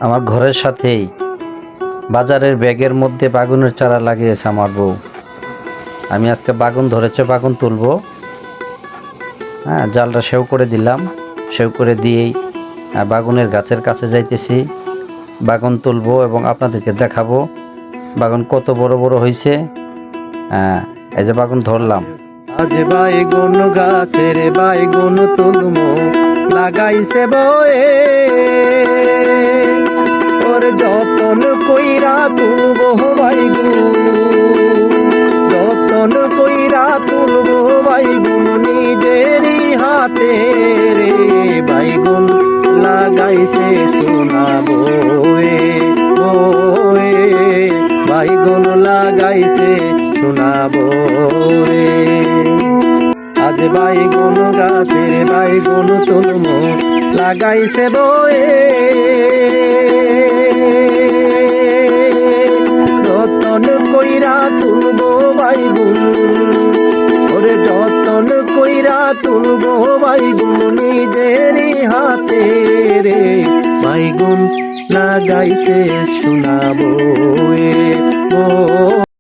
আমার ঘরের সাথেই বাজারের ব্যাগের মধ্যে বাগুনের চারা লাগিয়েছে আমার বউ। আমি আজকে বাগুন ধরেছে, বাগুন তুলবো। হ্যাঁ, জালটা সেও করে দিলাম। সেও করে দিয়েই বাগুনের গাছের কাছে যাইতেছি। বাগুন তুলবো এবং আপনাদেরকে দেখাবো বাগুন কত বড় বড় হয়েছে। হ্যাঁ, এই যে বাগুন ধরলাম। আজ বাইগুন গাছের বাইগুন তুলমো লাগাইছে বয়ে, ওর যতন কইরা তুলবো বাইগুন, যতন কইরা তুলবো বাইগুন নিজেরই হাতে রে। বাইগুন লাগাইছে সোনা বয়ে বয়ে, বাইগুন লাগাইছে সোনা বয়ে। আজ বাইগুন গাছের বাইগুন তুলমো লাগাইছে বয়ে, যতন কইরা তুলবো বাইগুন, ওরে যতন কইরা তুলবো বাইগুন নিজেরই হাতে রে। বাইগুন লাগাইছে সোনা বয়ে